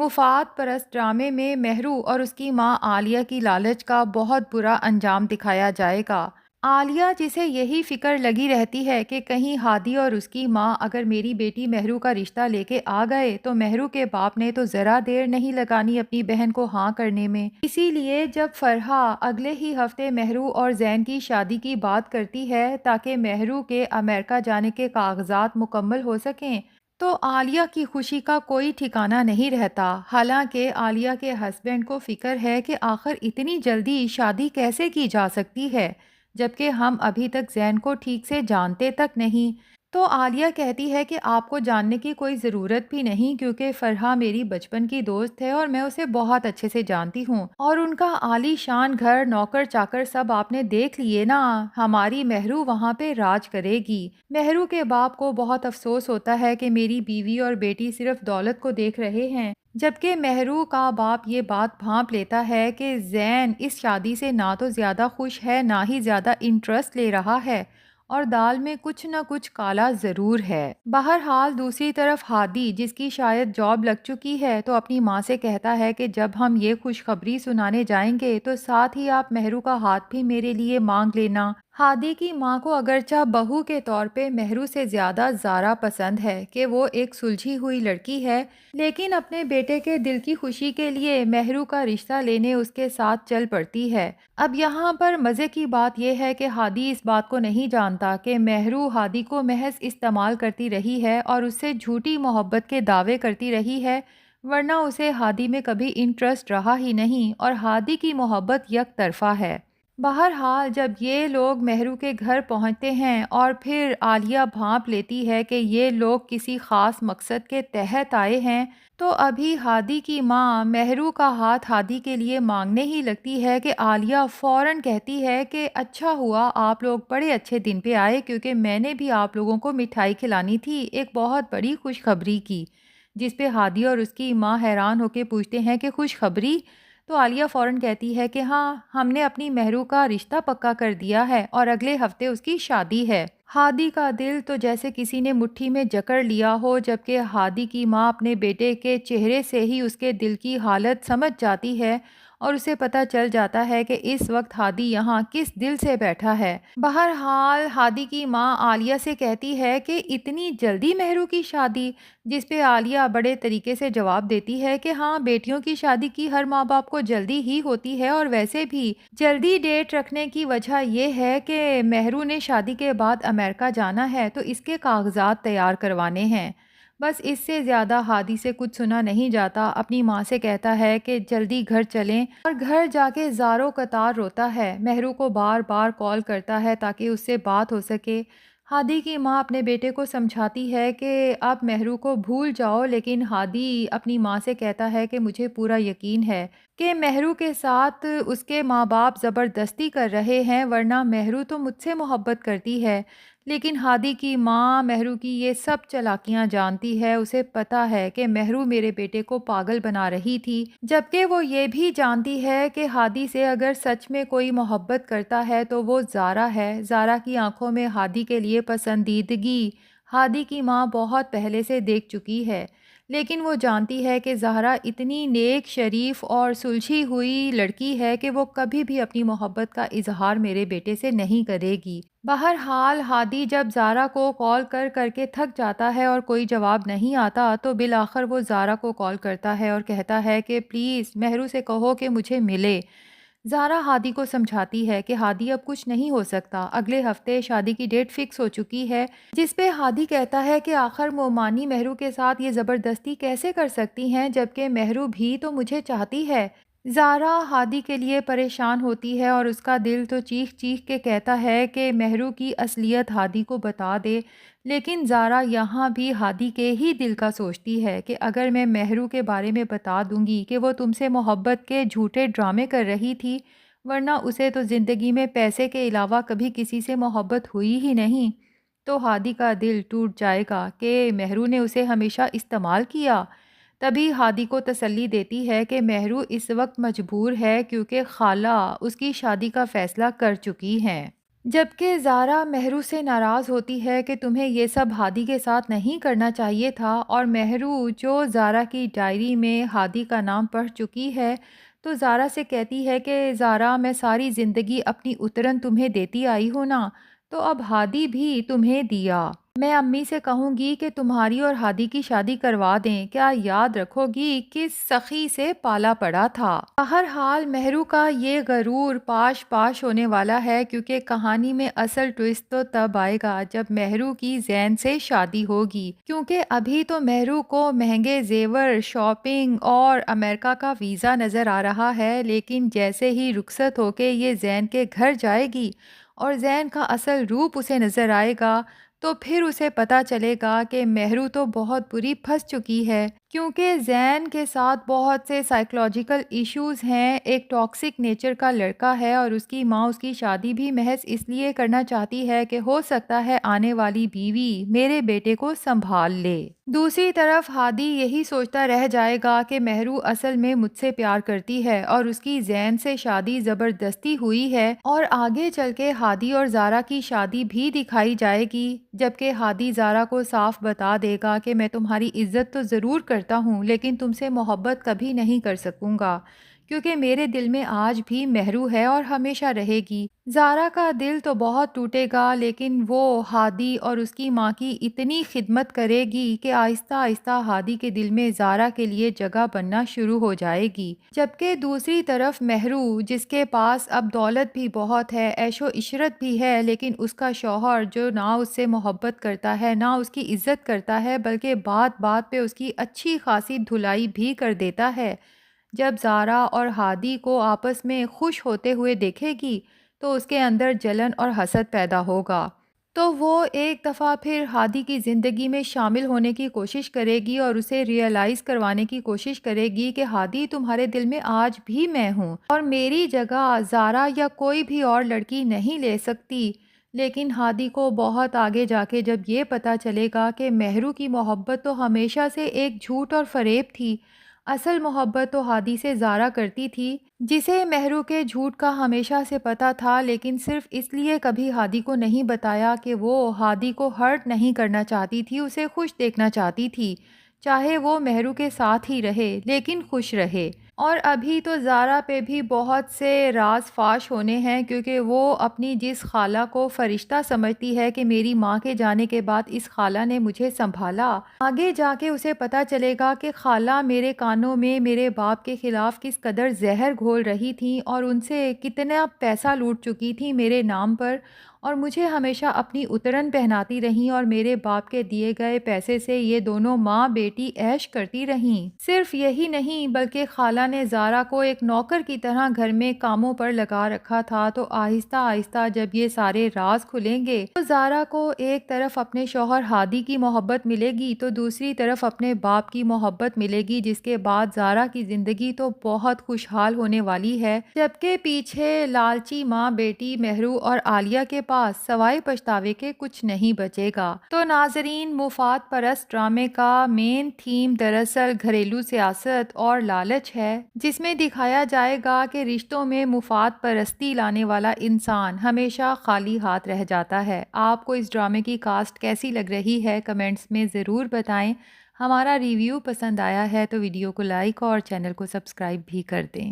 مفاد پرست ڈرامے میں مہرو اور اس کی ماں عالیہ کی لالچ کا بہت برا انجام دکھایا جائے گا۔ عالیہ جسے یہی فکر لگی رہتی ہے کہ کہیں ہادی اور اس کی ماں اگر میری بیٹی مہرو کا رشتہ لے کے آ گئے تو مہرو کے باپ نے تو ذرا دیر نہیں لگانی اپنی بہن کو ہاں کرنے میں۔ اسی لیے جب فرحہ اگلے ہی ہفتے مہرو اور زین کی شادی کی بات کرتی ہے تاکہ مہرو کے امریکہ جانے کے کاغذات مکمل ہو سکیں تو عالیہ کی خوشی کا کوئی ٹھکانہ نہیں رہتا۔ حالانکہ عالیہ کے ہسبینڈ کو فکر ہے کہ آخر اتنی جلدی شادی کیسے کی جا سکتی ہے جبکہ ہم ابھی تک زین کو ٹھیک سے جانتے تک نہیں۔ تو عالیہ کہتی ہے کہ آپ کو جاننے کی کوئی ضرورت بھی نہیں کیونکہ فرحہ میری بچپن کی دوست ہے اور میں اسے بہت اچھے سے جانتی ہوں، اور ان کا عالی شان گھر، نوکر چاکر سب آپ نے دیکھ لیے نا، ہماری مہرو وہاں پہ راج کرے گی۔ مہرو کے باپ کو بہت افسوس ہوتا ہے کہ میری بیوی اور بیٹی صرف دولت کو دیکھ رہے ہیں، جبکہ مہرو کا باپ یہ بات بھانپ لیتا ہے کہ زین اس شادی سے نہ تو زیادہ خوش ہے نہ ہی زیادہ انٹرسٹ لے رہا ہے، اور دال میں کچھ نہ کچھ کالا ضرور ہے۔ بہرحال دوسری طرف ہادی جس کی شاید جاب لگ چکی ہے تو اپنی ماں سے کہتا ہے کہ جب ہم یہ خوشخبری سنانے جائیں گے تو ساتھ ہی آپ مہرو کا ہاتھ بھی میرے لیے مانگ لینا۔ ہادی کی ماں کو اگرچہ بہو کے طور پہ مہرو سے زیادہ زارا پسند ہے کہ وہ ایک سلجھی ہوئی لڑکی ہے، لیکن اپنے بیٹے کے دل کی خوشی کے لیے مہرو کا رشتہ لینے اس کے ساتھ چل پڑتی ہے۔ اب یہاں پر مزے کی بات یہ ہے کہ ہادی اس بات کو نہیں جانتا کہ مہرو ہادی کو محض استعمال کرتی رہی ہے اور اس سے جھوٹی محبت کے دعوے کرتی رہی ہے، ورنہ اسے ہادی میں کبھی انٹرسٹ رہا ہی نہیں اور ہادی کی محبت یک طرفہ ہے۔ بہرحال جب یہ لوگ مہرو کے گھر پہنچتے ہیں اور پھر عالیہ بھانپ لیتی ہے کہ یہ لوگ کسی خاص مقصد کے تحت آئے ہیں تو ابھی ہادی کی ماں مہرو کا ہاتھ ہادی کے لیے مانگنے ہی لگتی ہے کہ عالیہ فوراً کہتی ہے کہ اچھا ہوا آپ لوگ بڑے اچھے دن پہ آئے کیونکہ میں نے بھی آپ لوگوں کو مٹھائی کھلانی تھی، ایک بہت بڑی خوشخبری کی۔ جس پہ ہادی اور اس کی ماں حیران ہو کے پوچھتے ہیں کہ خوشخبری؟ تو عالیہ فوراً کہتی ہے کہ ہاں، ہم نے اپنی مہرو کا رشتہ پکا کر دیا ہے اور اگلے ہفتے اس کی شادی ہے۔ ہادی کا دل تو جیسے کسی نے مٹھی میں جکڑ لیا ہو، جبکہ ہادی کی ماں اپنے بیٹے کے چہرے سے ہی اس کے دل کی حالت سمجھ جاتی ہے اور اسے پتہ چل جاتا ہے کہ اس وقت ہادی یہاں کس دل سے بیٹھا ہے۔ بہرحال ہادی کی ماں عالیہ سے کہتی ہے کہ اتنی جلدی مہرو کی شادی؟ جس پہ عالیہ بڑے طریقے سے جواب دیتی ہے کہ ہاں، بیٹیوں کی شادی کی ہر ماں باپ کو جلدی ہی ہوتی ہے، اور ویسے بھی جلدی ڈیٹ رکھنے کی وجہ یہ ہے کہ مہرو نے شادی کے بعد امریکہ جانا ہے تو اس کے کاغذات تیار کروانے ہیں۔ بس اس سے زیادہ ہادی سے کچھ سنا نہیں جاتا، اپنی ماں سے کہتا ہے کہ جلدی گھر چلیں، اور گھر جا کے زاروں قطار روتا ہے، مہرو کو بار بار کال کرتا ہے تاکہ اس سے بات ہو سکے۔ ہادی کی ماں اپنے بیٹے کو سمجھاتی ہے کہ آپ مہرو کو بھول جاؤ، لیکن ہادی اپنی ماں سے کہتا ہے کہ مجھے پورا یقین ہے کہ مہرو کے ساتھ اس کے ماں باپ زبردستی کر رہے ہیں، ورنہ مہرو تو مجھ سے محبت کرتی ہے۔ لیکن ہادی کی ماں مہرو کی یہ سب چالاکیاں جانتی ہے، اسے پتہ ہے کہ مہرو میرے بیٹے کو پاگل بنا رہی تھی، جبکہ وہ یہ بھی جانتی ہے کہ ہادی سے اگر سچ میں کوئی محبت کرتا ہے تو وہ زارا ہے۔ زارا کی آنکھوں میں ہادی کے لیے پسندیدگی ہادی کی ماں بہت پہلے سے دیکھ چکی ہے، لیکن وہ جانتی ہے کہ زہرا اتنی نیک، شریف اور سلجھی ہوئی لڑکی ہے کہ وہ کبھی بھی اپنی محبت کا اظہار میرے بیٹے سے نہیں کرے گی۔ بہرحال ہادی جب زارا کو کال کر کر کے تھک جاتا ہے اور کوئی جواب نہیں آتا تو بالآخر وہ زارا کو کال کرتا ہے اور کہتا ہے کہ پلیز مہرو سے کہو کہ مجھے ملے۔ زارا ہادی کو سمجھاتی ہے کہ ہادی اب کچھ نہیں ہو سکتا، اگلے ہفتے شادی کی ڈیٹ فکس ہو چکی ہے، جس پہ ہادی کہتا ہے کہ آخر مومانی مہرو کے ساتھ یہ زبردستی کیسے کر سکتی ہیں جبکہ مہرو بھی تو مجھے چاہتی ہے۔ زارا ہادی کے لیے پریشان ہوتی ہے اور اس کا دل تو چیخ چیخ کے کہتا ہے کہ مہرو کی اصلیت ہادی کو بتا دے، لیکن زارا یہاں بھی ہادی کے ہی دل کا سوچتی ہے کہ اگر میں مہرو کے بارے میں بتا دوں گی کہ وہ تم سے محبت کے جھوٹے ڈرامے کر رہی تھی، ورنہ اسے تو زندگی میں پیسے کے علاوہ کبھی کسی سے محبت ہوئی ہی نہیں، تو ہادی کا دل ٹوٹ جائے گا کہ مہرو نے اسے ہمیشہ استعمال کیا۔ تبھی ہادی کو تسلی دیتی ہے کہ مہرو اس وقت مجبور ہے کیونکہ خالہ اس کی شادی کا فیصلہ کر چکی ہیں۔ جبکہ زارا مہرو سے ناراض ہوتی ہے کہ تمہیں یہ سب ہادی کے ساتھ نہیں کرنا چاہیے تھا، اور مہرو جو زارا کی ڈائری میں ہادی کا نام پڑھ چکی ہے تو زارا سے کہتی ہے کہ زارا، میں ساری زندگی اپنی اترن تمہیں دیتی آئی ہوں نا، تو اب ہادی بھی تمہیں دیا۔ میں امی سے کہوں گی کہ تمہاری اور ہادی کی شادی کروا دیں، کیا یاد رکھو گی کس سخی سے پالا پڑا تھا؟ بہرحال مہرو کا یہ غرور پاش پاش ہونے والا ہے، کیونکہ کہانی میں اصل ٹوئسٹ تو تب آئے گا جب مہرو کی زین سے شادی ہوگی، کیونکہ ابھی تو مہرو کو مہنگے زیور، شاپنگ اور امریکہ کا ویزا نظر آ رہا ہے، لیکن جیسے ہی رخصت ہو کے یہ زین کے گھر جائے گی اور زین کا اصل روپ اسے نظر آئے گا تو پھر اسے پتا چلے گا کہ مہرو تو بہت بری پھنس چکی ہے، کیونکہ زین کے ساتھ بہت سے سائیکولوجیکل ایشوز ہیں، ایک ٹاکسک نیچر کا لڑکا ہے، اور اس کی ماں اس کی شادی بھی محض اس لیے کرنا چاہتی ہے کہ ہو سکتا ہے آنے والی بیوی میرے بیٹے کو سنبھال لے۔ دوسری طرف ہادی یہی سوچتا رہ جائے گا کہ مہرو اصل میں مجھ سے پیار کرتی ہے اور اس کی زین سے شادی زبردستی ہوئی ہے، اور آگے چل کے ہادی اور زارا کی شادی بھی دکھائی جائے گی، جبکہ ہادی زارا کو صاف بتا دے گا کہ میں تمہاری عزت تو ضرور کرتا ہوں لیکن تم سے محبت کبھی نہیں کر سکوں گا، کیونکہ میرے دل میں آج بھی مہرو ہے اور ہمیشہ رہے گی۔ زارا کا دل تو بہت ٹوٹے گا، لیکن وہ ہادی اور اس کی ماں کی اتنی خدمت کرے گی کہ آہستہ آہستہ ہادی کے دل میں زارا کے لیے جگہ بننا شروع ہو جائے گی۔ جبکہ دوسری طرف مہرو، جس کے پاس اب دولت بھی بہت ہے، عیش و عشرت بھی ہے، لیکن اس کا شوہر جو نہ اس سے محبت کرتا ہے نہ اس کی عزت کرتا ہے، بلکہ بات بات پہ اس کی اچھی خاصی دھلائی بھی کر دیتا ہے، جب زارا اور ہادی کو آپس میں خوش ہوتے ہوئے دیکھے گی تو اس کے اندر جلن اور حسد پیدا ہوگا، تو وہ ایک دفعہ پھر ہادی کی زندگی میں شامل ہونے کی کوشش کرے گی اور اسے ریئلائز کروانے کی کوشش کرے گی کہ ہادی، تمہارے دل میں آج بھی میں ہوں اور میری جگہ زارا یا کوئی بھی اور لڑکی نہیں لے سکتی۔ لیکن ہادی کو بہت آگے جا کے جب یہ پتا چلے گا کہ مہرو کی محبت تو ہمیشہ سے ایک جھوٹ اور فریب تھی، اصل محبت تو ہادی سے زارا کرتی تھی، جسے مہرو کے جھوٹ کا ہمیشہ سے پتا تھا، لیکن صرف اس لیے کبھی ہادی کو نہیں بتایا کہ وہ ہادی کو ہرٹ نہیں کرنا چاہتی تھی، اسے خوش دیکھنا چاہتی تھی، چاہے وہ مہرو کے ساتھ ہی رہے لیکن خوش رہے۔ اور ابھی تو زارا پہ بھی بہت سے راز فاش ہونے ہیں، کیونکہ وہ اپنی جس خالہ کو فرشتہ سمجھتی ہے کہ میری ماں کے جانے کے بعد اس خالہ نے مجھے سنبھالا، آگے جا کے اسے پتا چلے گا کہ خالہ میرے کانوں میں میرے باپ کے خلاف کس قدر زہر گھول رہی تھیں اور ان سے کتنا پیسہ لوٹ چکی تھیں میرے نام پر، اور مجھے ہمیشہ اپنی اترن پہناتی رہیں اور میرے باپ کے دیے گئے پیسے سے یہ دونوں ماں بیٹی عیش کرتی رہیں۔ صرف یہی نہیں بلکہ خالہ نے زارا کو ایک نوکر کی طرح گھر میں کاموں پر لگا رکھا تھا، تو آہستہ آہستہ جب یہ سارے راز کھلیں گے تو زارا کو ایک طرف اپنے شوہر ہادی کی محبت ملے گی تو دوسری طرف اپنے باپ کی محبت ملے گی، جس کے بعد زارا کی زندگی تو بہت خوشحال ہونے والی ہے، جبکہ پیچھے لالچی ماں بیٹی مہرو اور عالیہ کے پاس سوائے پچھتاوے کے کچھ نہیں بچے گا۔ تو ناظرین، مفاد پرست ڈرامے کا مین تھیم دراصل گھریلو سیاست اور لالچ ہے، جس میں دکھایا جائے گا کہ رشتوں میں مفاد پرستی لانے والا انسان ہمیشہ خالی ہاتھ رہ جاتا ہے۔ آپ کو اس ڈرامے کی کاسٹ کیسی لگ رہی ہے کمنٹس میں ضرور بتائیں۔ ہمارا ریویو پسند آیا ہے تو ویڈیو کو لائک اور چینل کو سبسکرائب بھی کر دیں۔